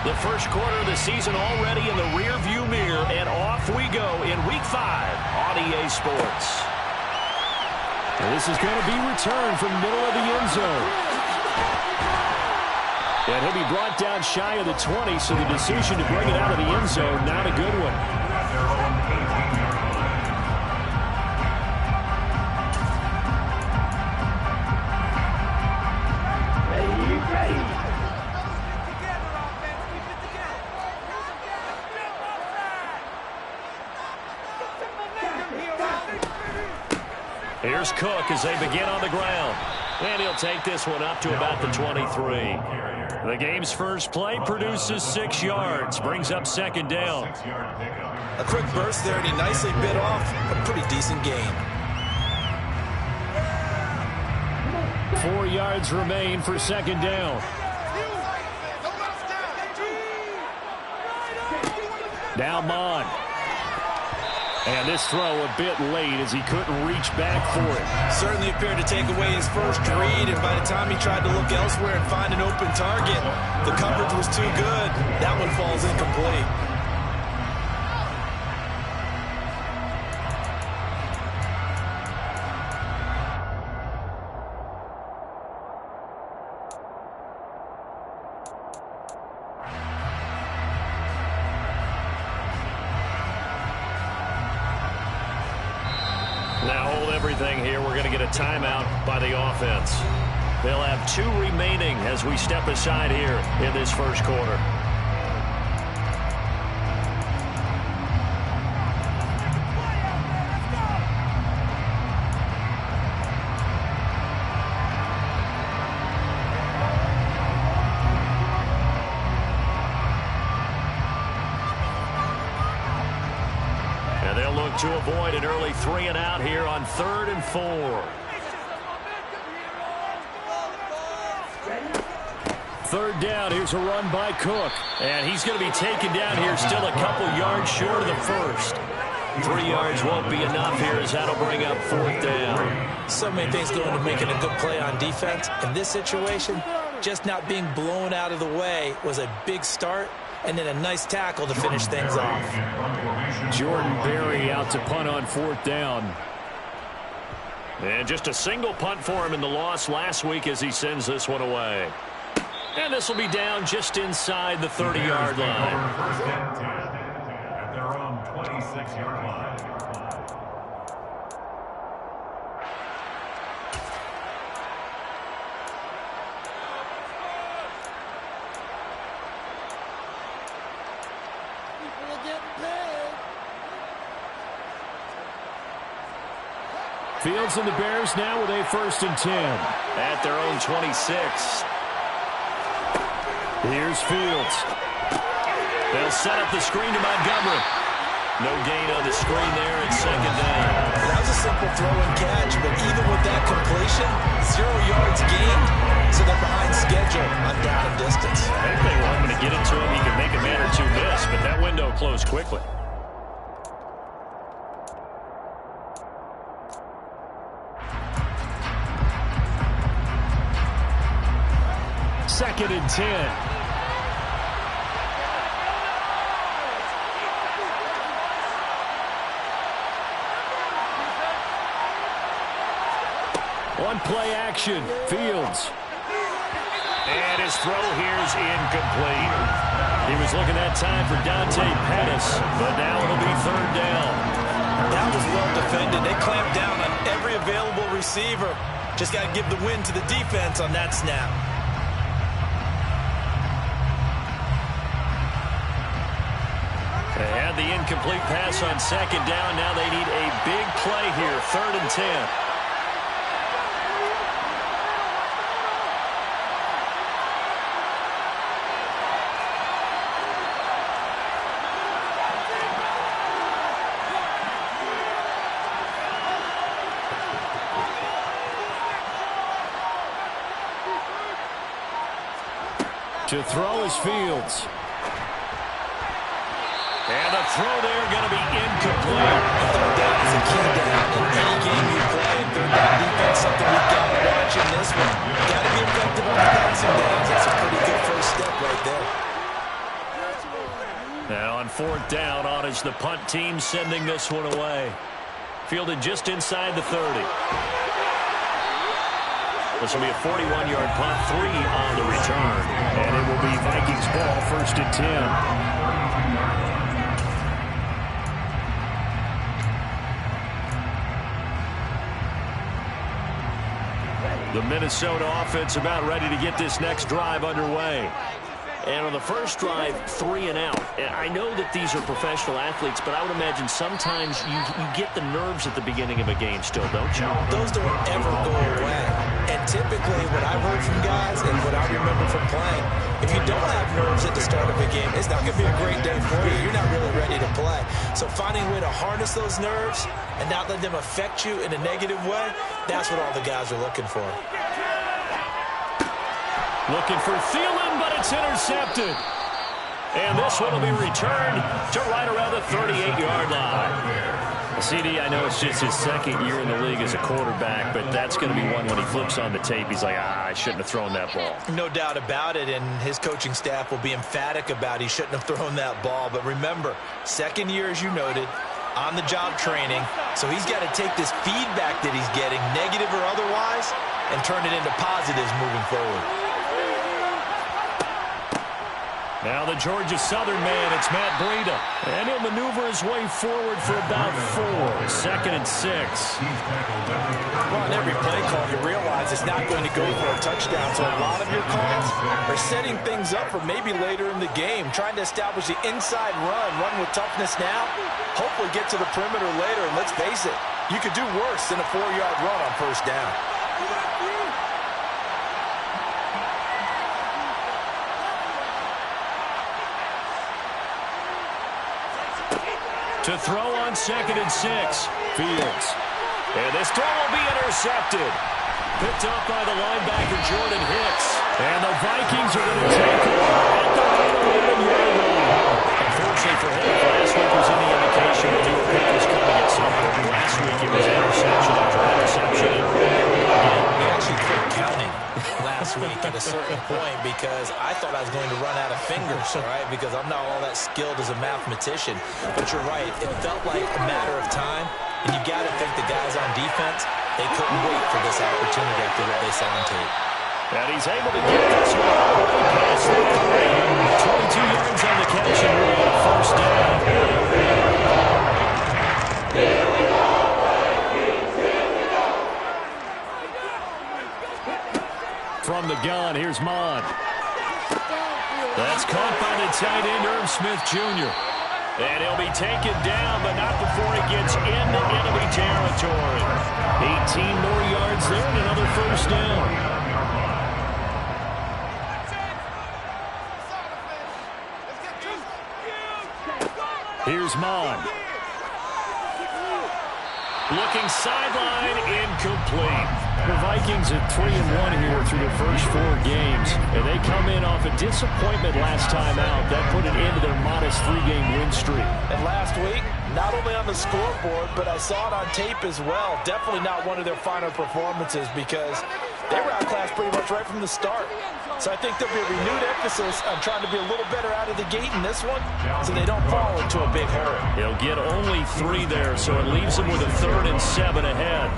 The first quarter of the season already in the rearview mirror, and off we go in Week 5 on EA Sports. And this is going to be returned from middle of the end zone. And he'll be brought down shy of the 20, so the decision to bring it out of the end zone, not a good one. Here's Cook as they begin on the ground. And he'll take this one up to about the 23. The game's first play produces 6 yards. Brings up second down. A quick burst there, and he nicely bit off a pretty decent gain. 4 yards remain for second down. Now MINN. And this throw a bit late as he couldn't reach back for it. Certainly appeared to take away his first read, and by the time he tried to look elsewhere and find an open target, the coverage was too good. That one falls incomplete. Now hold everything here. We're going to get a timeout by the offense. They'll have 2 remaining as we step aside here in this first quarter. And they'll look to avoid an early 3 and out here on 3rd and 4. Third down, here's a run by Cook. And he's going to be taken down here still a couple yards short of the first. 3 yards won't be enough here as that'll bring up 4th down. So many things go into making a good play on defense. In this situation, just not being blown out of the way was a big start, and then a nice tackle to finish things off. Jordan Berry out to punt on 4th down. And just a single punt for him in the loss last week as he sends this one away. And this will be down just inside the 30-yard line. First and 10 at their own 26-yard line. Fields and the Bears now with a 1st and 10. At their own 26. Here's Fields. They'll set up the screen to Montgomery. No gain on the screen there at second down. That was a simple throw and catch, but even with that completion, 0 yards gained, so they're behind schedule on down and distance. I think they were hoping to get it to him. He could make a man or 2 miss, but that window closed quickly. Second and 10. One play action. Fields. And his throw here is incomplete. He was looking that time for Dante Pettis, but now it'll be 3rd down. That was well defended. They clamped down on every available receiver. Just got to give the win to the defense on that snap. They had the incomplete pass on second down. Now they need a big play here, 3rd and 10. To throw is Fields. And the throw there going to be incomplete. Third down is a key down in any game you play. And third down defense, something we've got to watch in this one. Got to be effective on the passing downs. That's a pretty good first step right there. 4th down on as the punt team sending this one away. Fielded just inside the 30. This will be a 41-yard punt, 3 on the return. And it will be Vikings ball, 1st and 10. The Minnesota offense about ready to get this next drive underway. And on the first drive, 3 and out. And I know that these are professional athletes, but I would imagine sometimes you get the nerves at the beginning of a game still, don't you? Those don't ever go away. And typically, what I've heard from guys and what I remember from playing, if you don't have nerves at the start of a game, it's not going to be a great day for you. You're not really ready to play. So finding a way to harness those nerves and not let them affect you in a negative way, that's what all the guys are looking for. Looking for Thielen, but it's intercepted. And this one will be returned to right around the 38-yard line. CD, I know it's just his 2nd year in the league as a quarterback, but that's going to be one when he flips on the tape, he's like, I shouldn't have thrown that ball. No doubt about it, and his coaching staff will be emphatic about he shouldn't have thrown that ball. But remember, 2nd year, as you noted, on-the-job training, so he's got to take this feedback that he's getting, negative or otherwise, and turn it into positives moving forward. Now the Georgia Southern man, it's Matt Breida. And he'll maneuver his way forward for about 4. 2nd and 6. Well, on every play call, you realize it's not going to go for a touchdown. So a lot of your calls are setting things up for maybe later in the game, trying to establish the inside run with toughness now, hopefully get to the perimeter later. And let's face it, you could do worse than a 4-yard run on 1st down. To throw on 2nd and 6. Fields. And this throw will be intercepted. Picked up by the linebacker, Jordan Hicks. And the Vikings are going to take it at the 11-yard line. Unfortunately for him, last week was any indication that he would pick was coming at some point. Last week it was interception after interception. He actually quit counting last week at a certain point because I thought I was going to run out of fingers, all right, because I'm not all that skilled as a mathematician. But you're right, it felt like a matter of time, and you got to think the guys on defense, they couldn't wait for this opportunity after what they saw on tape. And he's able to get this one all the way past the 3. 22 yards on the catch and run, 1st down. From the gun, here's Mon. That's caught by the tight end, Irv Smith Jr. And he'll be taken down, but not before he gets into enemy territory. 18 more yards there and another 1st down. Here's Mon. Looking sideline, incomplete. The Vikings at 3-1 here through their first 4 games. And they come in off a disappointment last time out. That put an end to their modest 3-game win streak. And last week, not only on the scoreboard, but I saw it on tape as well. Definitely not one of their finer performances because they were outclassed pretty much right from the start. So I think there'll be a renewed emphasis on trying to be a little better out of the gate in this one so they don't fall into a big hole. He'll get only 3 there, so it leaves him with a 3rd and 7 ahead.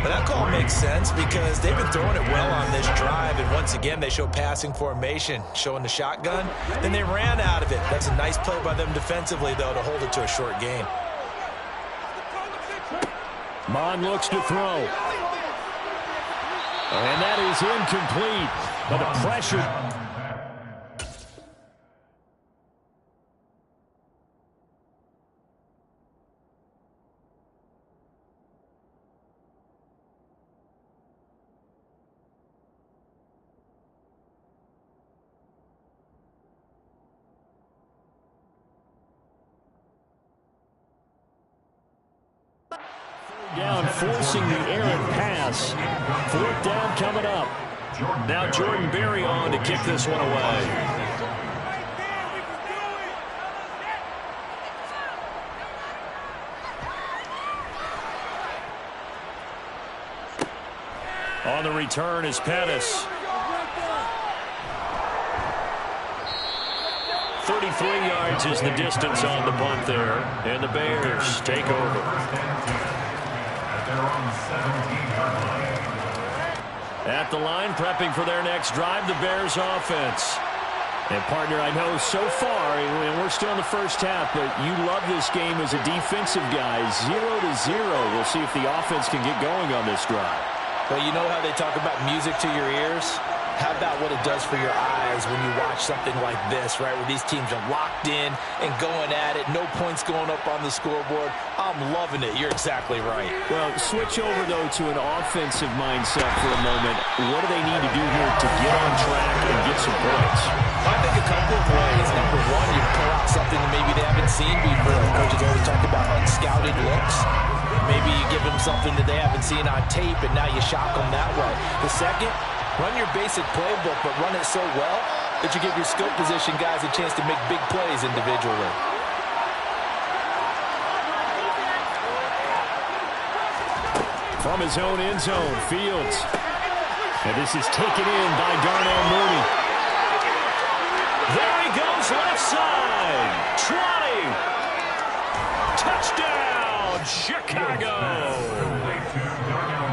But that call makes sense because they've been throwing it well on this drive, and once again they show passing formation, showing the shotgun. Then they ran out of it. That's a nice play by them defensively, though, to hold it to a short gain. Mon looks to throw. And that is incomplete. But the pressure. Down, forcing the errant pass. 4th down coming up. Now Jordan Berry on to kick this one away. On the return is Pettis. 33 yards is the distance on the punt there. And the Bears take over. At their own 17-yard line. At the line, prepping for their next drive, the Bears offense. And, partner, I know so far, and we're still in the first half, but you love this game as a defensive guy. 0-0. We'll see if the offense can get going on this drive. Well, you know how they talk about music to your ears? How about what it does for your eyes when you watch something like this, right, where these teams are locked in and going at it, no points going up on the scoreboard? I'm loving it. You're exactly right. Well, switch over, though, to an offensive mindset for a moment. What do they need to do here to get on track and get some points? I think a couple of ways. Number one, you pull out something that maybe they haven't seen before. Coaches always talk about unscouted looks. Maybe you give them something that they haven't seen on tape, and now you shock them that way. The second, run your basic playbook, but run it so well that you give your skill position guys a chance to make big plays individually. From his own end zone, Fields. And this is taken in by Darnell Mooney. There he goes, left side. 20. Touchdown, Chicago.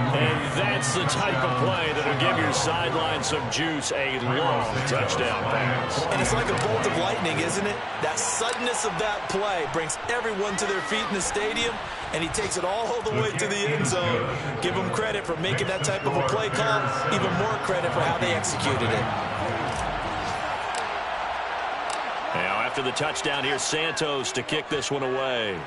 And that's the type of play that'll give your sideline some juice, a long touchdown pass. And it's like a bolt of lightning, isn't it? That suddenness of that play brings everyone to their feet in the stadium, and he takes it all the way to the end zone. Give him credit for making that type of a play call, even more credit for how they executed it. Now after the touchdown, here's Santos to kick this one away.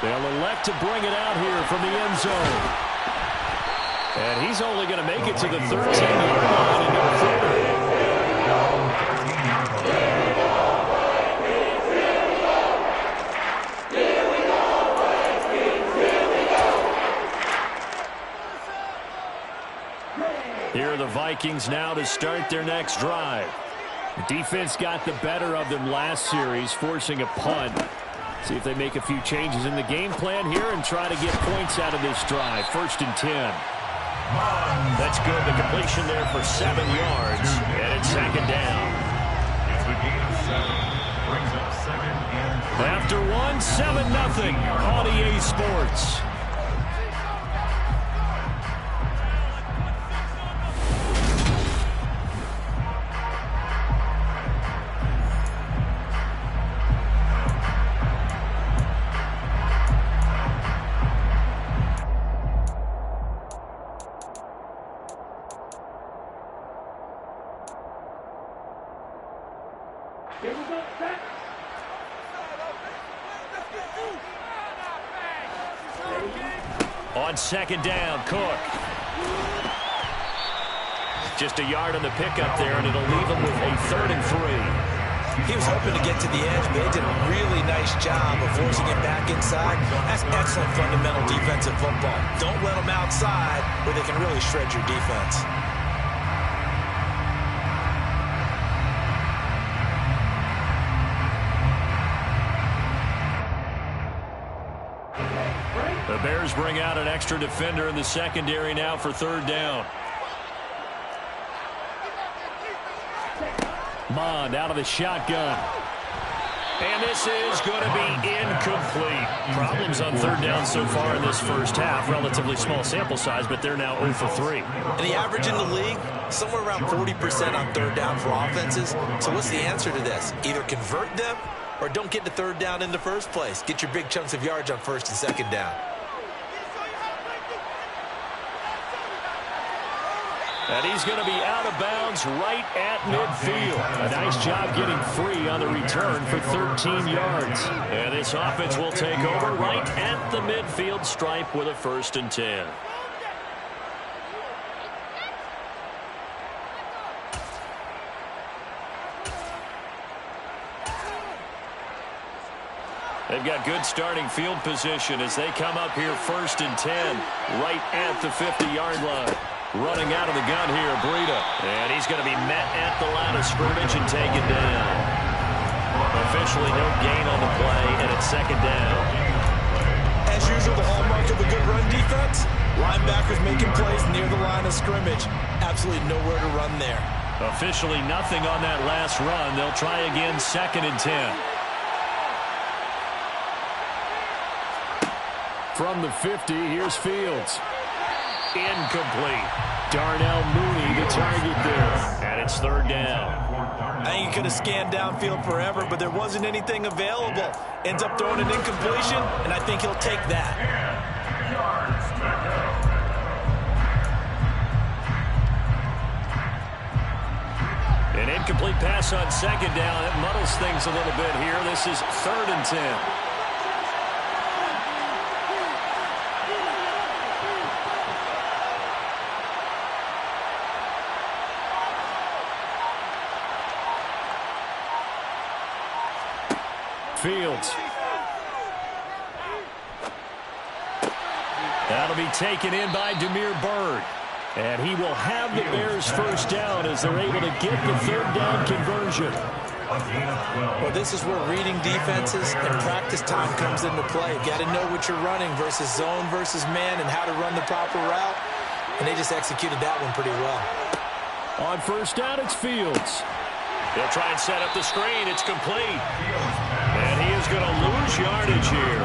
They'll elect to bring it out here from the end zone. And he's only going to make it to the 13-yard line and go forward. Here are the Vikings now to start their next drive. The defense got the better of them last series, forcing a punt. See if they make a few changes in the game plan here and try to get points out of this drive. 1st and 10. That's good. The completion there for 7 yards. And it's 2nd down. It's a gain of 7. Brings up 2nd and 3. After 1, 7-0 on EA Sports. On 2nd down, Cook. Just a yard on the pickup there, and it'll leave him with a 3rd and 3. He was hoping to get to the edge, but they did a really nice job of forcing him back inside. That's excellent fundamental defensive football. Don't let them outside where they can really shred your defense. The Bears bring out an extra defender in the secondary now for 3rd down. Mond out of the shotgun. And this is going to be incomplete. Problems on 3rd down so far in this first half. Relatively small sample size, but they're now 0 for 3. And the average in the league, somewhere around 40% on 3rd down for offenses. So what's the answer to this? Either convert them or don't get to 3rd down in the first place. Get your big chunks of yards on 1st and 2nd down. And he's going to be out of bounds right at midfield. A nice job getting free on the return for 13 yards. And this offense will take over right at the midfield stripe with a 1st and 10. They've got good starting field position as they come up here 1st and 10 right at the 50-yard line. Running out of the gun here, Breida. And he's going to be met at the line of scrimmage and taken down. Officially no gain on the play, and it's 2nd down. As usual, the hallmark of a good run defense, linebackers making plays near the line of scrimmage. Absolutely nowhere to run there. Officially nothing on that last run. They'll try again, 2nd and 10. From the 50, here's Fields. Incomplete. Darnell Mooney, the target there. And it's 3rd down. I think he could have scanned downfield forever, but there wasn't anything available. Ends up throwing an incompletion, and I think he'll take that. An incomplete pass on 2nd down. It muddles things a little bit here. This is 3rd and 10. Fields. That'll be taken in by Damiere Byrd. And he will have the Bears 1st down as they're able to get the 3rd down conversion. Well, this is where reading defenses and practice time comes into play. You've got to know what you're running versus zone versus man and how to run the proper route. And they just executed that one pretty well. On 1st down, it's Fields. He'll try and set up the screen. It's complete. And he is going to lose yardage here.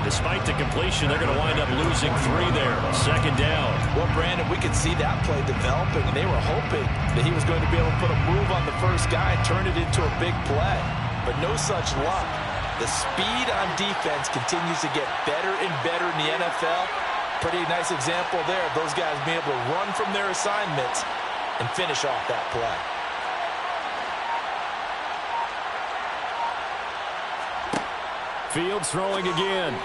Despite the completion, they're going to wind up losing 3 there. 2nd down. Well, Brandon, we could see that play developing, and they were hoping that he was going to be able to put a move on the first guy and turn it into a big play. But no such luck. The speed on defense continues to get better and better in the NFL. Pretty nice example there of those guys being able to run from their assignments and finish off that play. Fields throwing again.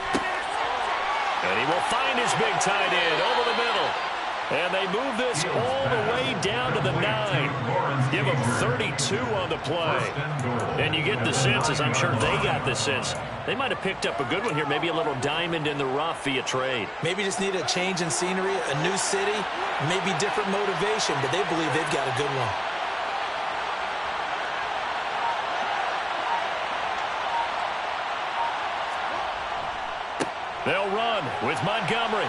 And he will find his big tight end over the middle. And they move this all the way down to the 9. Give him 32 on the play. And you get the sense, as I'm sure they got the sense, they might have picked up a good one here, maybe a little diamond in the rough via trade. Maybe just need a change in scenery, a new city, maybe different motivation, but they believe they've got a good one. They'll run with Montgomery.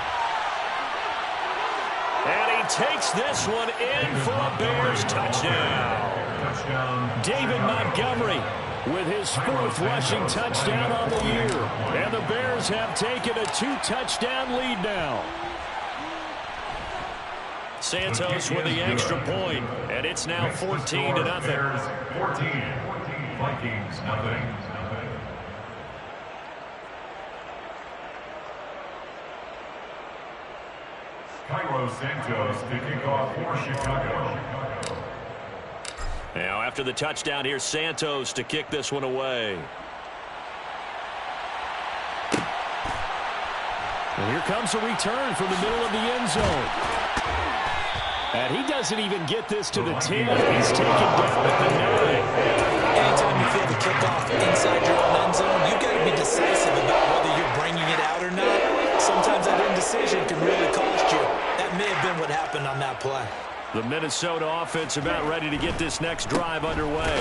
And he takes this one in for a Bears touchdown. David Montgomery with his 4th rushing touchdown on the year. And the Bears have taken a 2-touchdown lead now. Santos with the extra point, and it's now 14-0. 14. Vikings, nothing. Cairo Santos to kick off for Chicago. Now after the touchdown, here's Santos to kick this one away. And here comes a return from the middle of the end zone. And he doesn't even get this to the 10. He's taken down at the 9. Anytime you feel the kickoff inside your own end zone, you've got to be decisive about whether you're bringing it out or not. Sometimes that indecision can really cost you. That may have been what happened on that play. The Minnesota offense about ready to get this next drive underway.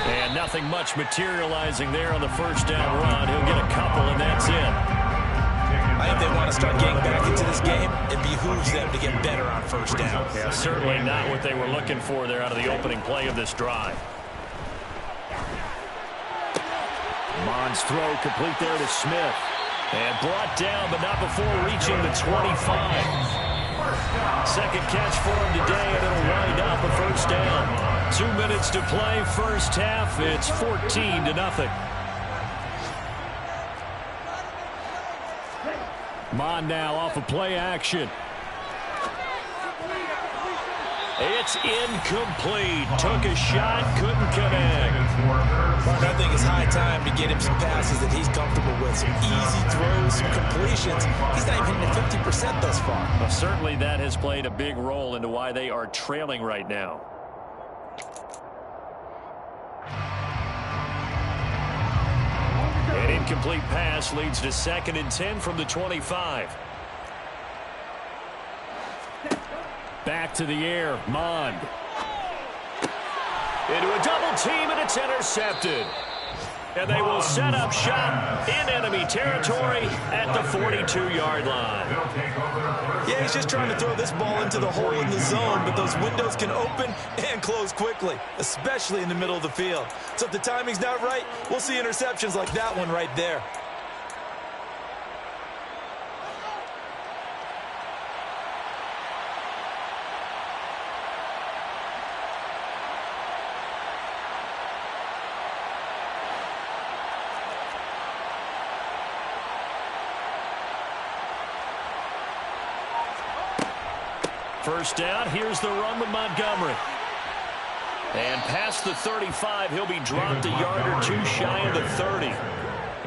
And nothing much materializing there on the 1st down run. He'll get a couple, and that's it. I think they want to start getting back into this game. It behooves them to get better on 1st down. Yeah, certainly not what they were looking for there out of the opening play of this drive. Mond's throw complete there to Smith. And brought down, but not before reaching the 25. 2nd catch for him today, and it'll wind up a 1st down. 2 minutes to play, 1st half. It's 14-0. Mond now off of play action. It's incomplete. Took a shot, couldn't connect. I think it's high time to get him some passes that he's comfortable with. Some easy throws, some completions. He's not even hitting at 50% thus far. Well, certainly that has played a big role into why they are trailing right now. An incomplete pass leads to 2nd and 10 from the 25. Back to the air, Mond. Into a double team, and it's intercepted. And they will set up shop in enemy territory at the 42-yard line. Yeah, he's just trying to throw this ball into the hole in the zone, but those windows can open and close quickly, especially in the middle of the field. So if the timing's not right, we'll see interceptions like that one right there. First down, here's the run with Montgomery. And past the 35, he'll be dropped a yard or two shy of the 30.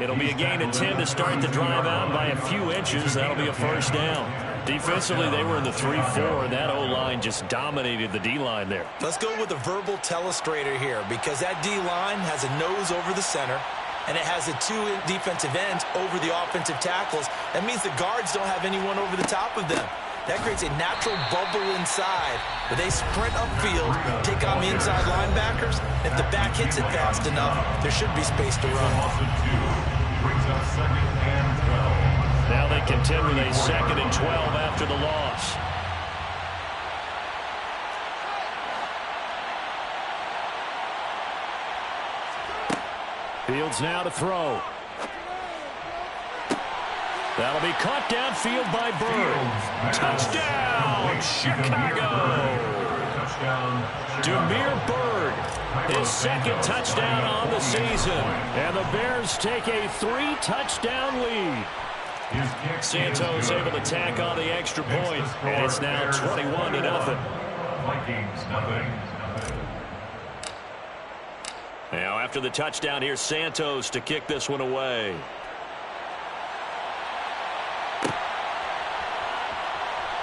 It'll be a gain of 10 to start the drive out by a few inches. That'll be a first down. Defensively, they were in the 3-4, and that O-line just dominated the D-line there. Let's go with a verbal telestrator here, because that D-line has a nose over the center, and it has a two defensive ends over the offensive tackles. That means the guards don't have anyone over the top of them. That creates a natural bubble inside where they sprint upfield, take on the inside linebackers. If the back hits it fast enough, there should be space to run. Now they contend with a 2nd and 12 after the loss. Fields now to throw. That'll be caught downfield by Bird. Touchdown, Chicago! Demir Bird, his 2nd touchdown on the season. And the Bears take a 3-touchdown lead. Santos able to tack on the extra point, and it's now 21-0. Now after the touchdown, here's Santos to kick this one away.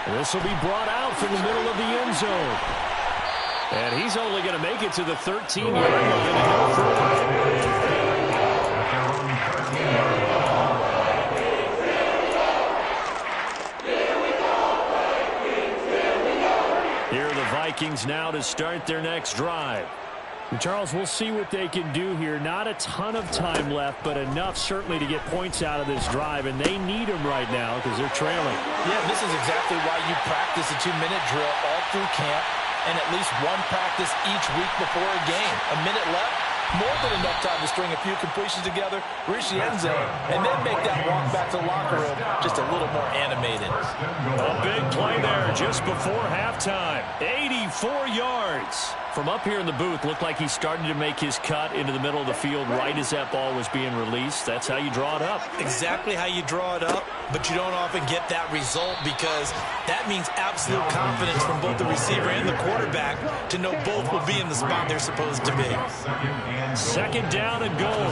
This will be brought out from the middle of the end zone. And he's only going to make it to the 13-yard line. Here are the Vikings now to start their next drive. And Charles, we'll see what they can do here. Not a ton of time left, but enough certainly to get points out of this drive, and they need them right now because they're trailing. Yeah, this is exactly why you practice a 2-minute drill all through camp and at least one practice each week before a game. A minute left, more than enough time to string a few completions together, reach the end zone, and then make that walk back to the locker room just a little more animated. A big play there just before halftime. 84 yards. From up here in the booth, looked like he started to make his cut into the middle of the field right as that ball was being released. That's how you draw it up. Exactly how you draw it up, but you don't often get that result because that means absolute confidence from both the receiver and the quarterback to know both will be in the spot they're supposed to be. 2nd down and goal.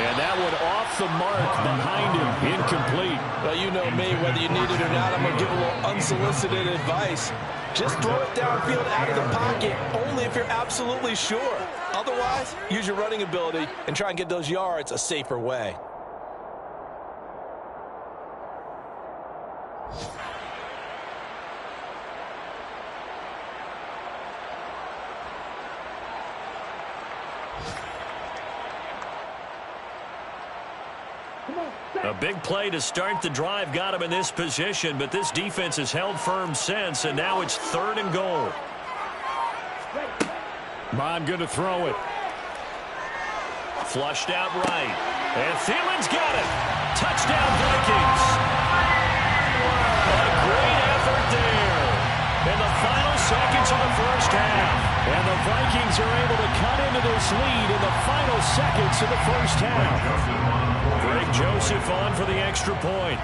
And that one off the mark behind him. Incomplete. Well, you know me, whether you need it or not, I'm going to give a little unsolicited advice. Just throw it downfield out of the pocket, only if you're absolutely sure. Otherwise, use your running ability and try and get those yards a safer way. A big play to start the drive got him in this position, but this defense has held firm since, and now it's 3rd and goal. Mon going to throw it. Flushed out right. And Thielen's got it. Touchdown, Vikings. A great effort there. In the final seconds of the first half. And the Vikings are able to cut into this lead in the final seconds of the first half. Greg Joseph on for the extra point.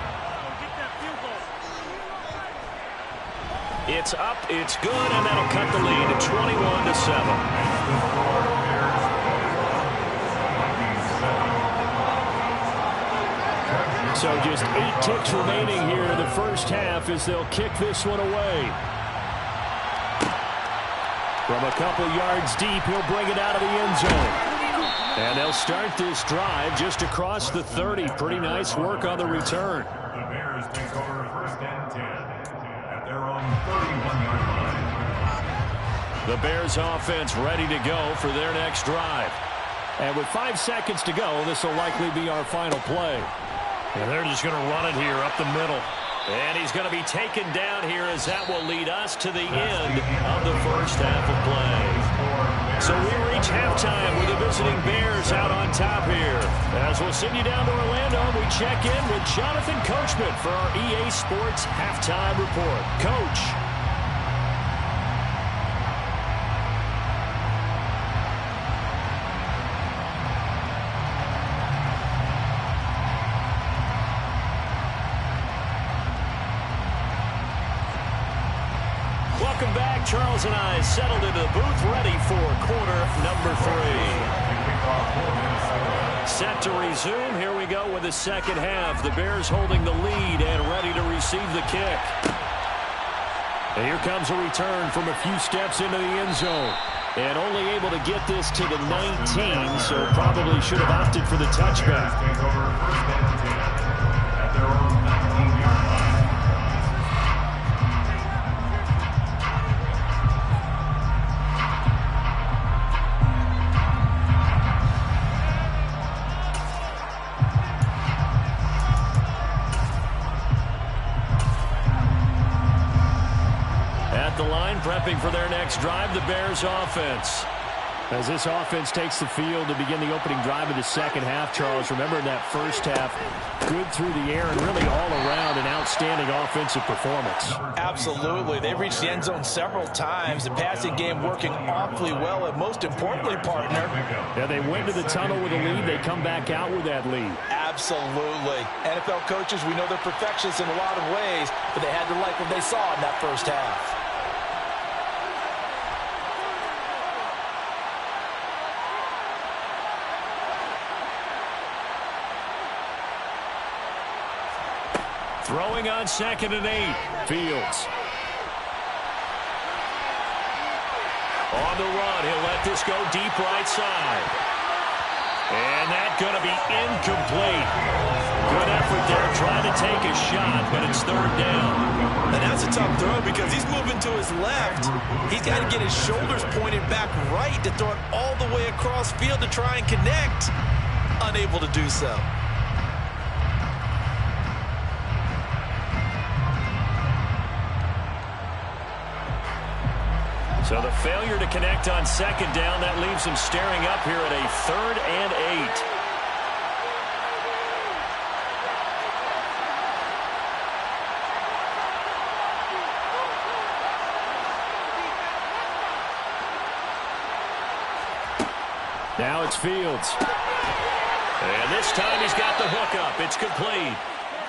It's up, it's good, and that'll cut the lead to 21-7. So just 8 ticks remaining here in the first half as they'll kick this one away. From a couple yards deep, he'll bring it out of the end zone. And they'll start this drive just across the 30. Pretty nice work on the return. The Bears take over 1st and 10 at their own 31-yard line. The Bears offense ready to go for their next drive. And with 5 seconds to go, this will likely be our final play. And they're just going to run it here up the middle. And he's going to be taken down here as that will lead us to the end of the first half of play. So we reach halftime with the visiting Bears out on top here. As we'll send you down to Orlando, we check in with Jonathan Coachman for our EA Sports Halftime Report. Coach. Welcome back. Charles and I settled into the booth, ready for quarter number 3. Set to resume. Here we go with the second half. The Bears holding the lead and ready to receive the kick. And here comes a return from a few steps into the end zone. And only able to get this to the 19, so probably should have opted for the touchback. At their own 19-yard line. Prepping for their next drive, the Bears offense. As this offense takes the field to begin the opening drive of the second half, Charles, remember in that first half, good through the air and really all around an outstanding offensive performance. Absolutely. They reached the end zone several times. The passing game working awfully well, and most importantly, partner. Yeah, they went to the tunnel with a lead. They come back out with that lead. Absolutely. NFL coaches, we know they're perfectionists in a lot of ways, but they had to like what they saw in that first half. Throwing on 2nd and 8. Fields. On the run, he'll let this go deep right side. And that's going to be incomplete. Good effort there trying to take a shot, but it's 3rd down. And that's a tough throw because he's moving to his left. He's got to get his shoulders pointed back right to throw it all the way across field to try and connect. Unable to do so. So the failure to connect on 2nd down, that leaves him staring up here at a 3rd and 8. Now it's Fields. And this time he's got the hook up. It's complete.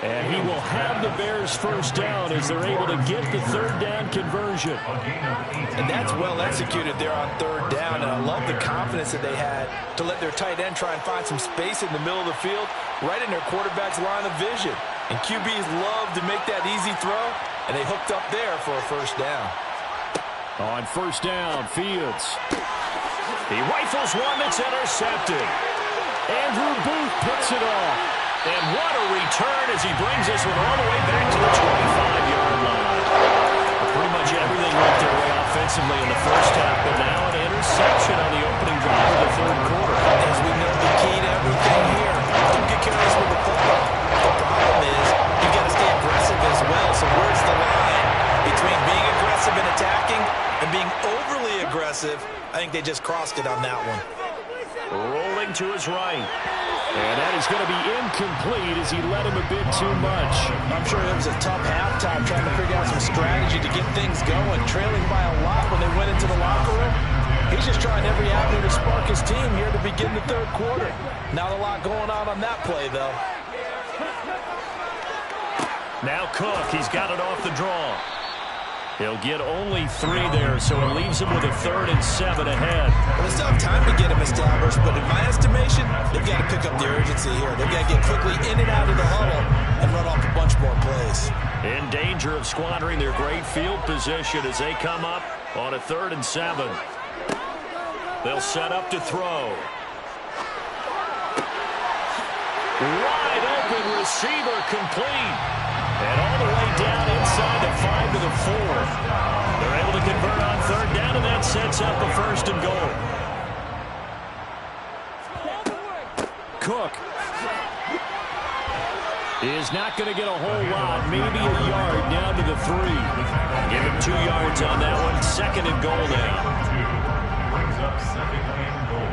And he will have the Bears first down as they're able to get the 3rd down conversion. And that's well executed there on 3rd down. And I love the confidence that they had to let their tight end try and find some space in the middle of the field, right in their quarterback's line of vision. And QBs love to make that easy throw, and they hooked up there for a first down. On 1st down, Fields. He rifles one that's intercepted. Andrew Booth picks it off. And what a return as he brings this one all the way back to the 25-yard line. Pretty much everything went their way offensively in the first half, but now an interception on the opening drive of the 3rd quarter. As we know, the key to everything here, don't get careless with the football. The problem is you've got to stay aggressive as well. So where's the line between being aggressive and attacking and being overly aggressive? I think they just crossed it on that one. Rolling to his right. And that is going to be incomplete as he led him a bit too much. I'm sure it was a tough halftime trying to figure out some strategy to get things going. Trailing by a lot when they went into the locker room. He's just trying every avenue to spark his team here to begin the 3rd quarter. Not a lot going on that play, though. Now Cook, he's got it off the draw. He'll get only 3 there, so it leaves him with a 3rd and 7 ahead. Well, they still have time to get him established, but in my estimation, they've got to pick up the urgency here. They've got to get quickly in and out of the huddle and run off a bunch more plays. In danger of squandering their great field position as they come up on a 3rd and 7. They'll set up to throw. Wide open receiver complete. And all the way down inside the 5 to the 4. They're able to convert on 3rd down, and that sets up a 1st and goal. Cook. Is not going to get a whole lot, maybe a yard down to the 3. Give him 2 yards on that one. 2nd and goal now. Brings up 2nd and goal.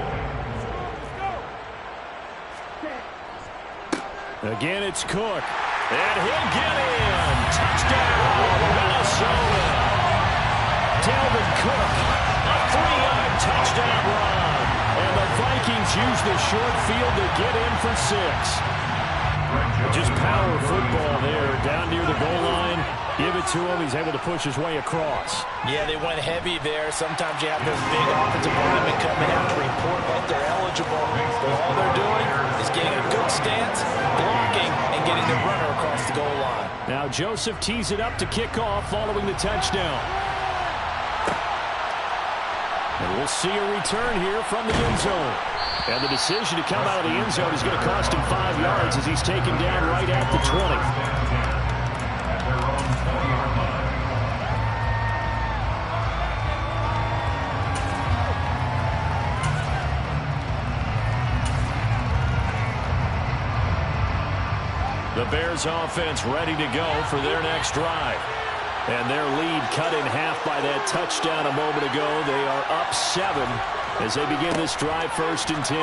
Again, it's Cook. And he'll get in. Touchdown, Minnesota. Dalvin Cook, a 3-yard touchdown run. And the Vikings use the short field to get in for 6. Just power football there, down near the goal line. Give it to him. He's able to push his way across. Yeah, they went heavy there. Sometimes you have those big offensive linemen coming out to report like they're eligible. But all they're doing is getting a good stance, blocking, and getting the runner across the goal line. Now Joseph tees it up to kick off following the touchdown. And we'll see a return here from the end zone. And the decision to come out of the end zone is going to cost him 5 yards as he's taken down right at the 20. At their own 20-yard line. The Bears offense ready to go for their next drive. And their lead cut in half by that touchdown a moment ago. They are up 7 as they begin this drive, 1st and 10.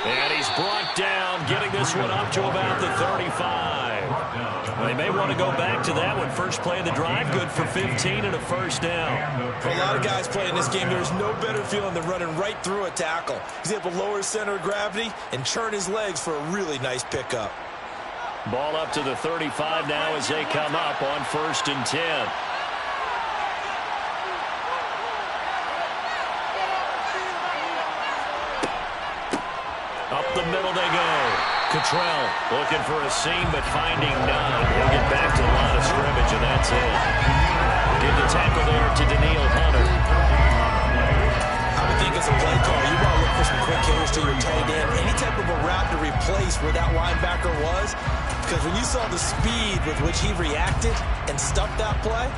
And he's brought down, getting this one up to about the 35. Well, they may want to go back to that one. First play of the drive, good for 15 and a 1st down. For a lot of guys playing this game, there's no better feeling than running right through a tackle. He's able to lower his center of gravity and churn his legs for a really nice pickup. Ball up to the 35 now as they come up on 1st and 10. Up the middle they go. Cottrell looking for a seam but finding none. He'll get back to the line of scrimmage, and that's it. Give the tackle there to Daniil Hunter. I would think as a play call, you want to look for some quick hitters to your tight end. Any type of a route to replace where that linebacker was. Because when you saw the speed with which he reacted and stuffed that play,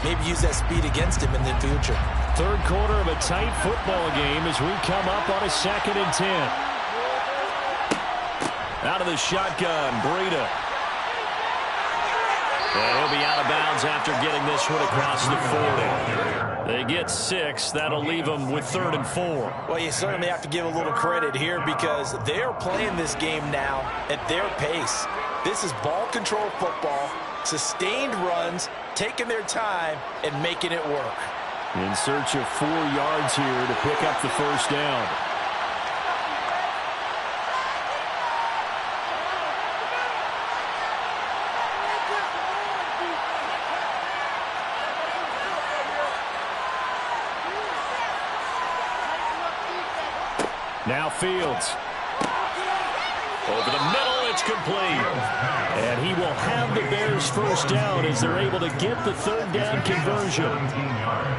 maybe use that speed against him in the future. 3rd quarter of a tight football game as we come up on a 2nd and 10. Out of the shotgun, Breida. And he'll be out of bounds after getting this one across the 40. They get 6. That'll leave them with 3rd and 4. Well, you certainly have to give a little credit here because they're playing this game now at their pace. This is ball control football, sustained runs, taking their time, and making it work. In search of 4 yards here to pick up the 1st down. Now Fields. Over the middle, it's complete. And he will have the Bears 1st down as they're able to get the 3rd down conversion.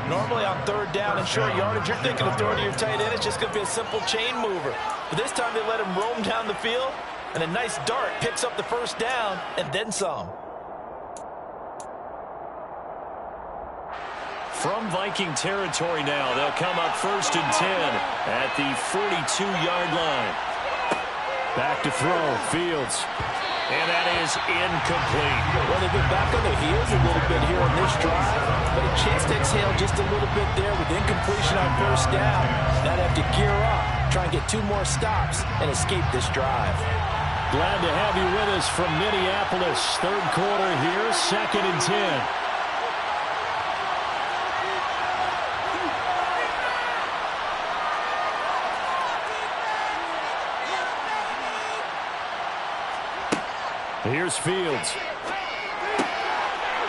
Normally on 3rd down and short yardage, you're thinking of throwing to your tight end. It's just going to be a simple chain mover. But this time they let him roam down the field, and a nice dart picks up the 1st down and then some. From Viking territory now, they'll come up 1st and 10 at the 42-yard line. Back to throw, Fields. And that is incomplete. Well, they've been back on their heels a little bit here on this drive, but a chance to exhale just a little bit there with incompletion on 1st down. Now they have to gear up, try and get 2 more stops, and escape this drive. Glad to have you with us from Minneapolis. 3rd quarter here, 2nd and 10. Here's Fields.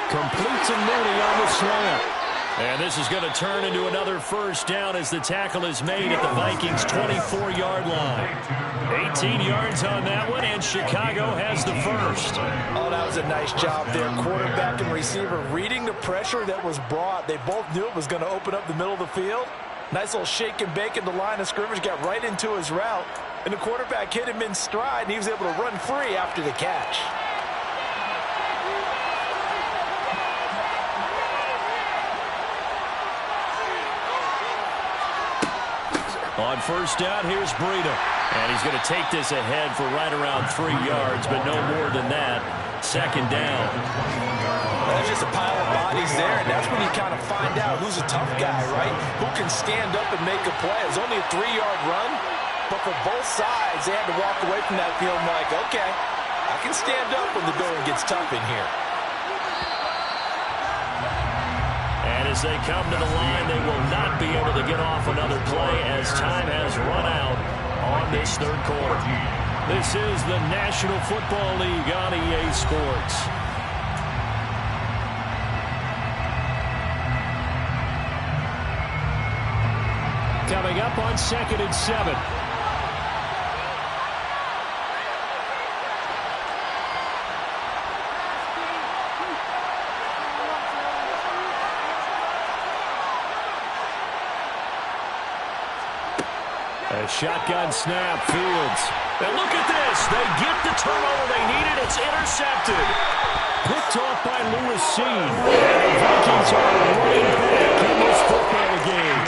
Completes a Mooney on the slant. And this is going to turn into another 1st down as the tackle is made at the Vikings' 24-yard line. 18 yards on that one, and Chicago has the 1st. Oh, that was a nice job there. Quarterback and receiver reading the pressure that was brought. They both knew it was going to open up the middle of the field. Nice little shake and bake in the line of scrimmage, got right into his route. And the quarterback hit him in stride, and he was able to run free after the catch. On first down, here's Breida. And he's going to take this ahead for right around 3 yards, but no more than that. Second down. There's just a pile of bodies there, and that's when you kind of find out who's a tough guy, right? Who can stand up and make a play. It was only a 3-yard run, but for both sides, they had to walk away from that field like, okay, I can stand up when the going gets tough in here. And as they come to the line, they will not be able to get off another play as time has run out on this third quarter. This is the National Football League on EA Sports. Coming up on 2nd and 7. A shotgun snap, Fields. And look at this. They get the turnover they needed. It's intercepted. Picked off by Lewis Seen. And the Vikings are running back in this football game.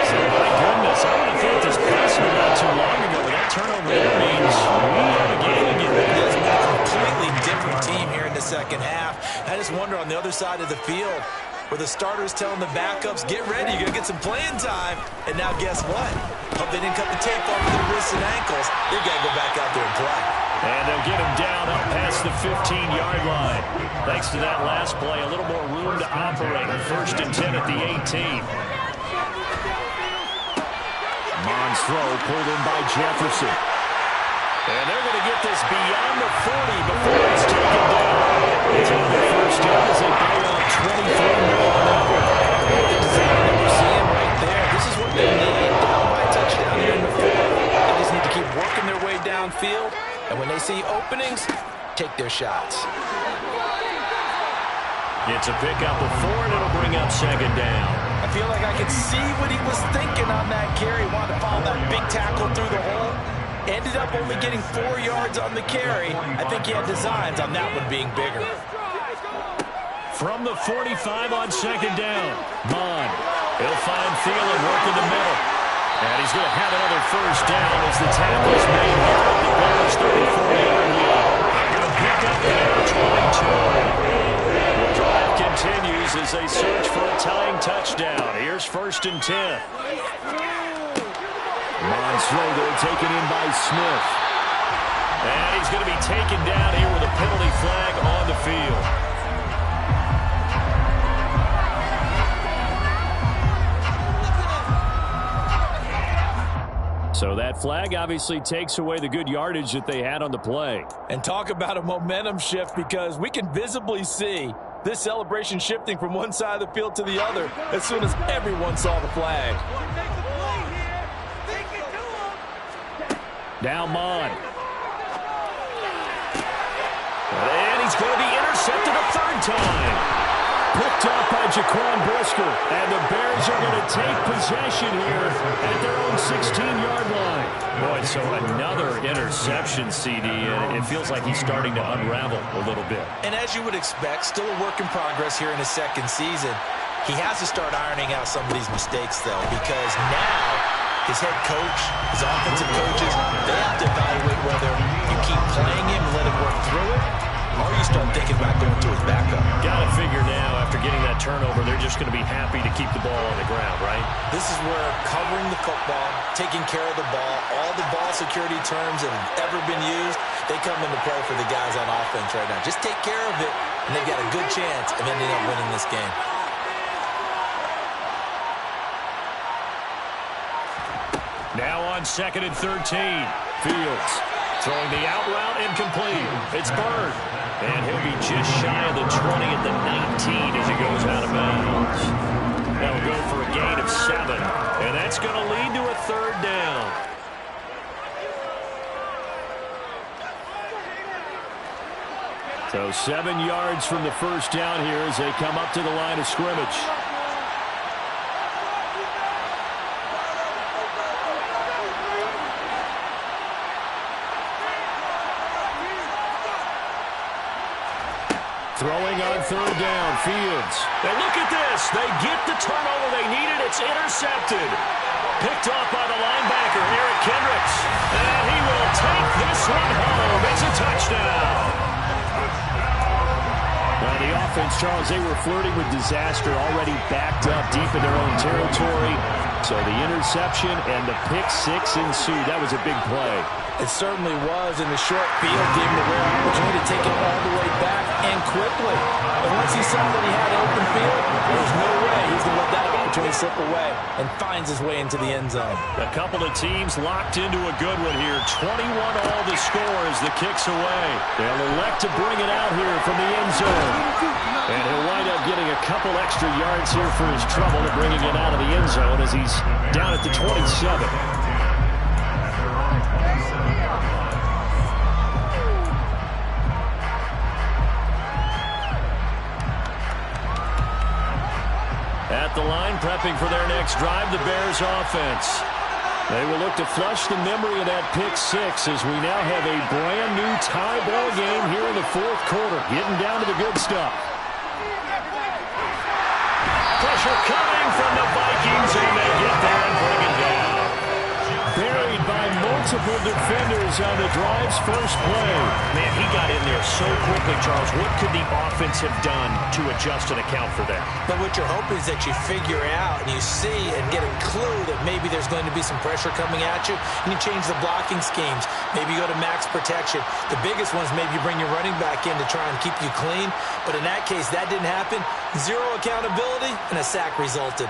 So, my goodness, I would have thought this passing not too long ago, but that turnover there means we have a game again. It's been a completely different team here in the second half. I just wonder on the other side of the field, where the starters telling the backups, get ready, you're going to get some playing time. And now guess what? Hope they didn't cut the tape off of their wrists and ankles. They've got to go back out there and play. And they'll get him down up past the 15-yard line. Thanks to that last play, a little more room to operate. 1st and 10 at the 18. Mons throw pulled in by Jefferson. And they're going to get this beyond the 40 before it's taken down. It's on the first down as they bring up 23 more on that one. The design that we're seeing right there, this is what they need. Down by a touchdown here in the fourth. They just need to keep working their way downfield. And when they see openings, take their shots. It's a pickup of 4, and it'll bring up 2nd down. I feel like I could see what he was thinking on that carry. Wanted to follow that big tackle through the hole. Ended up only getting 4 yards on the carry. I think he had designs on that one being bigger. From the 45 on 2nd down, Mon. He'll find Thielen working the middle. And he's going to have another first down as the tackle's made here at the Bears' 34-yard line. Going to pick up there, 22. The drive continues as they search for a tying touchdown. Here's 1st and 10. Mons throw there, taken in by Smith. And he's going to be taken down here with a penalty flag on the field. So that flag obviously takes away the good yardage that they had on the play. And talk about a momentum shift, because we can visibly see this celebration shifting from one side of the field to the other as soon as everyone saw the flag. Now Mon. And he's going to be intercepted a 3rd time. Picked off by Jaquan Brisker. And the Bears are going to take possession here at their own 16-yard line. Boy, so another interception, CD. And it feels like he's starting to unravel a little bit. And as you would expect, still a work in progress here in his 2nd season. He has to start ironing out some of these mistakes, though, because now his head coach, his offensive coaches, they have to evaluate whether you keep playing him and let him work through it, or you start thinking about going to his backup. Got to figure now, after getting that turnover, they're just going to be happy to keep the ball on the ground, right? This is where covering the football, taking care of the ball, all the ball security terms that have ever been used, they come into play for the guys on offense right now. Just take care of it, and they've got a good chance of ending up winning this game. Now on 2nd and 13. Fields throwing the out route incomplete. It's Bird. And he'll be just shy of the 20 at the 19 as he goes out of bounds. That'll go for a gain of 7. And that's going to lead to a 3rd down. So 7 yards from the first down here as they come up to the line of scrimmage. Throwing on 3rd down, Fields. And look at this. They get the turnover they needed. It's intercepted. Picked off by the linebacker, Eric Kendricks. And he will take this one home. It's a touchdown. Now the offense, Charles, they were flirting with disaster, already backed up deep in their own territory. So the interception and the pick six ensued. That was a big play. It certainly was, and the short field gave him a rare opportunity to take it all the way back and quickly. And once he saw that he had open field, there was no way he's going to let that opportunity slip away, and finds his way into the end zone. A couple of teams locked into a good one here. 21 all the score as the kick's away. They'll elect to bring it out here from the end zone. And he'll wind up getting a couple extra yards here for his trouble and bringing it out of the end zone as he's down at the 27. At the line, prepping for their next drive, the Bears offense. They will look to flush the memory of that pick six as we now have a brand new tie ball game here in the fourth quarter. Getting down to the good stuff. Pressure coming from the Vikings, and they get there and bring it down. Buried by multiple defenders on the drive's first play. Man, he got in there so quickly, Charles. What could the offense have done to adjust and account for that? But what you're hoping is that you figure out and you see and get a clue that maybe there's going to be some pressure coming at you, and you change the blocking schemes. Maybe you go to max protection. The biggest one is maybe you bring your running back in to try and keep you clean. But in that case, that didn't happen. Zero accountability, and a sack resulted.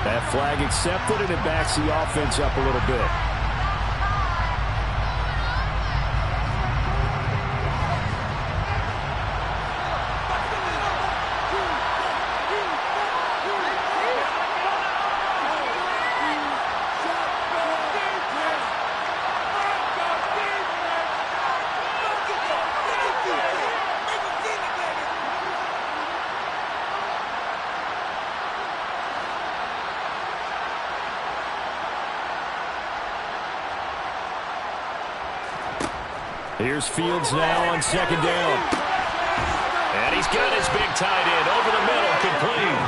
That flag accepted, and it backs the offense up a little bit. Here's Fields now on second down. And he's got his big tight end over the middle, complete.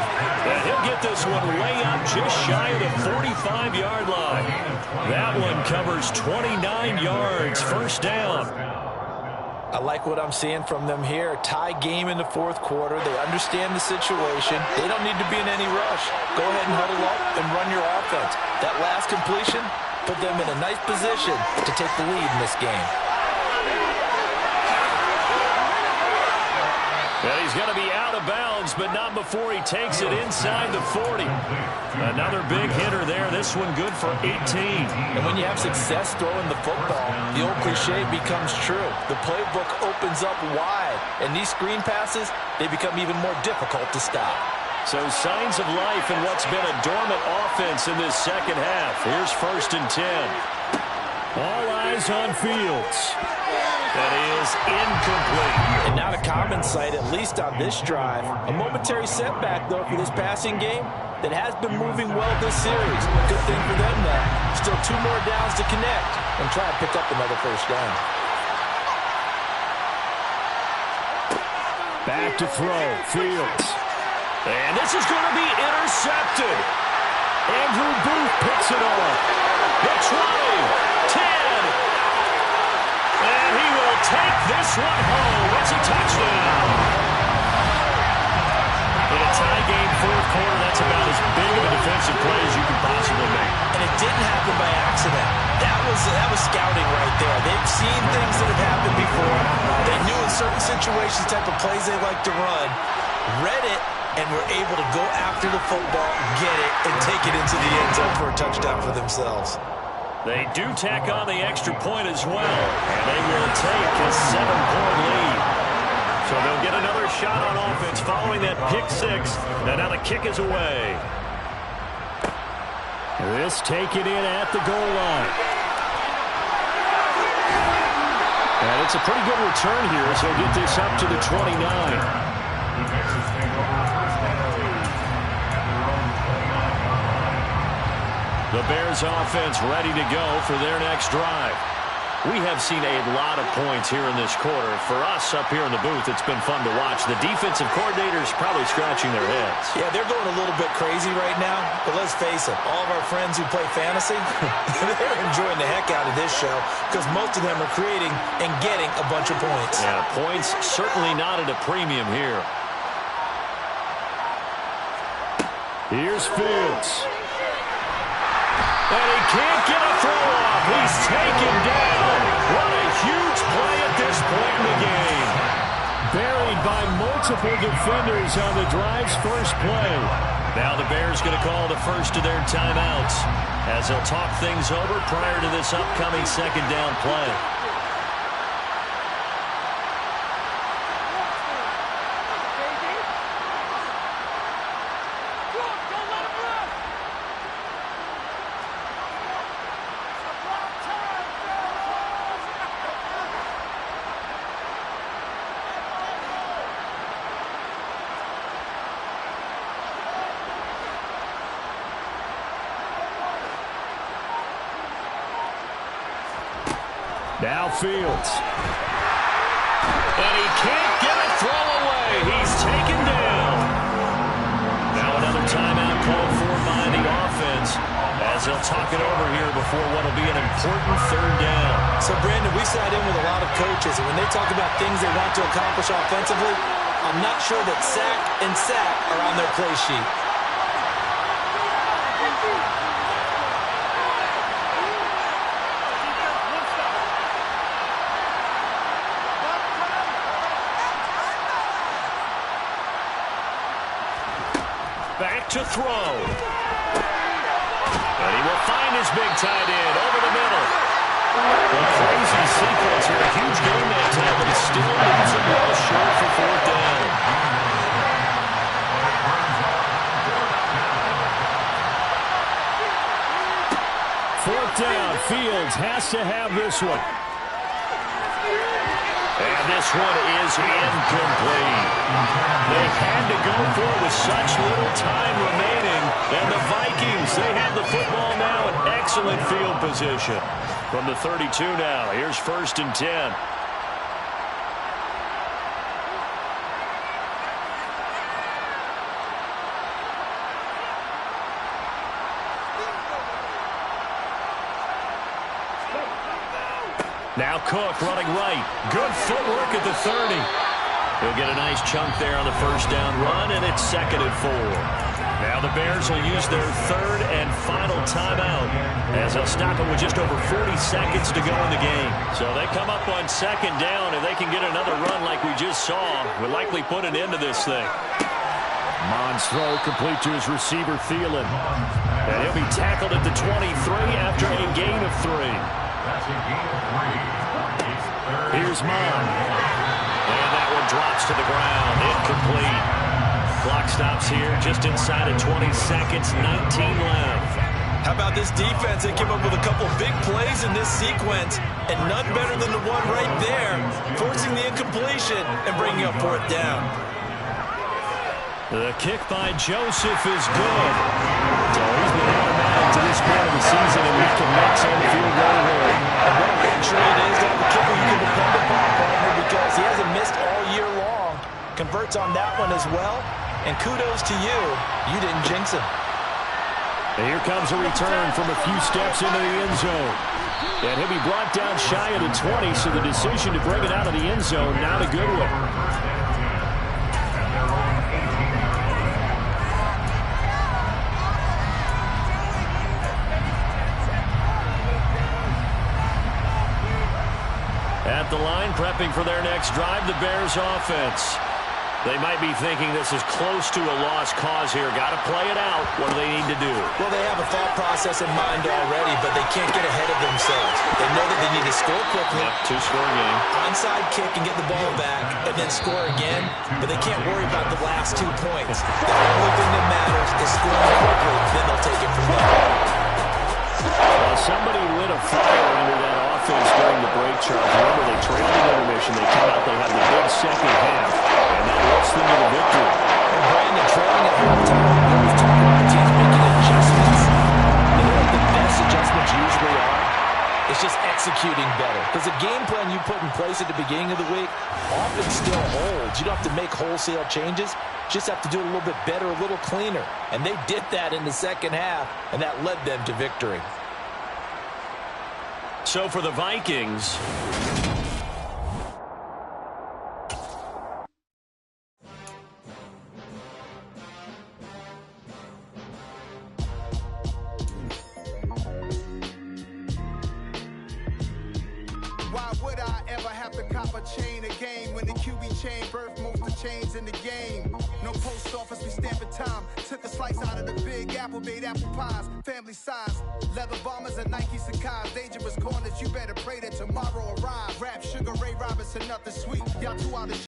And he'll get this one way up just shy of the 45-yard line. That one covers 29 yards, first down. I like what I'm seeing from them here. Tie game in the fourth quarter. They understand the situation. They don't need to be in any rush. Go ahead and huddle up and run your offense. That last completion put them in a nice position to take the lead in this game. And he's going to be out of bounds, but not before he takes it inside the 40. Another big hitter there. This one good for 18. And when you have success throwing the football, the old cliche becomes true. The playbook opens up wide, and these screen passes, they become even more difficult to stop. So signs of life in what's been a dormant offense in this second half. Here's 1st and 10. All eyes on Fields. That is incomplete. And not a common sight, at least on this drive. A momentary setback, though, for this passing game that has been moving well this series. Good thing for them, though. Still 2 more downs to connect and try to pick up another first down. Back to throw. Fields. And this is going to be intercepted. Andrew Booth picks it off. The 20, 10. And he will take this one home. It's a touchdown. In a tie game, fourth quarter, that's about as big of a defensive play as you can possibly make. And it didn't happen by accident. That was scouting right there. They've seen things that have happened before. They knew in certain situations type of plays they like to run, read it, and were able to go after the football, get it, and take it into the end zone for a touchdown for themselves. They do tack on the extra point as well, and they will take a 7-point lead. So they'll get another shot on offense following that pick six, and now the kick is away. This taken in at the goal line. And it's a pretty good return here, so get this up to the 29. The Bears offense ready to go for their next drive. We have seen a lot of points here in this quarter. For us up here in the booth, it's been fun to watch. The defensive coordinators probably scratching their heads. Yeah, they're going a little bit crazy right now. But let's face it, all of our friends who play fantasy, they're enjoying the heck out of this show because most of them are creating and getting a bunch of points. Yeah, points certainly not at a premium here. Here's Fields. And he can't get a throw off. He's taken down. What a huge play at this point in the game. Buried by multiple defenders on the drive's first play. Now the Bears going to call the first of their timeouts as they'll talk things over prior to this upcoming second down play. Now Fields. And he can't get a throw away. He's taken down. Now another timeout called for by the offense as they'll talk it over here before what will be an important third down. So, Brandon, we sat in with a lot of coaches, and when they talk about things they want to accomplish offensively, I'm not sure that sack and sack are on their play sheet. Back to throw. And he will find his big tight end over the middle. A crazy sequence here. A huge game that time, but it still leaves him well short for fourth down. Fourth down. Fields has to have this one. And this one is incomplete. They had to go for it with such little time remaining. And the Vikings, they have the football now in excellent field position. From the 32 now, here's 1st and 10. Now Cook running right. Good footwork at the 30. He'll get a nice chunk there on the first down run, and it's 2nd and 4. Now the Bears will use their third and final timeout as they'll stop it with just over 40 seconds to go in the game. So they come up on 2nd down, and they can get another run like we just saw. Will likely put an end to this thing. Mons throw complete to his receiver, Thielen. And he'll be tackled at the 23 after a gain of 3. Here's Mons. And that one drops to the ground. Incomplete. Clock stops here just inside of 20 seconds. 19 left. How about this defense? They came up with a couple big plays in this sequence, and none better than the one right there, forcing the incompletion and bringing up 4th down. The kick by Joseph is good. So he's been automatic to this point of the season, and he can make some field goal here. And what a big trade is to have a kicker you can depend upon, partner, because he hasn't missed all year long. Converts on that one as well. And kudos to you. You didn't jinx him. And here comes a return from a few steps into the end zone. And he'll be brought down shy of the 20, so the decision to bring it out of the end zone, not a good one. At the line, prepping for their next drive, the Bears offense. They might be thinking this is close to a lost cause here. Got to play it out. What do they need to do? Well, they have a thought process in mind already, but they can't get ahead of themselves. They know that they need to score quickly. Yep, two-score game. Onside kick and get the ball back, and then score again. But they can't worry about the last 2 points. The only thing that matters is scoring quickly. Then they'll take it from there. Well, somebody lit a fire under that offense during the break charge. Remember, they trailed in intermission. They come out, they have the big second half, and that lifts them to the victory. And Brandon, trailing at halftime, we always talk about teams making adjustments. They have the plays at the beginning of the week often still holds. You don't have to make wholesale changes. Just have to do it a little bit better, a little cleaner. And they did that in the second half, and that led them to victory. So for the Vikings, why would I ever have to cop a chain a game when the QB chain birthed most of chains in the game? No post office, we stamping time. Took a slice out of the big apple, made apple pies, family size. Leather bombers and Nike Sacai's. Dangerous corners, you better pray that tomorrow arrives. Rap Sugar Ray Robinson, nothing sweet. Y'all too out of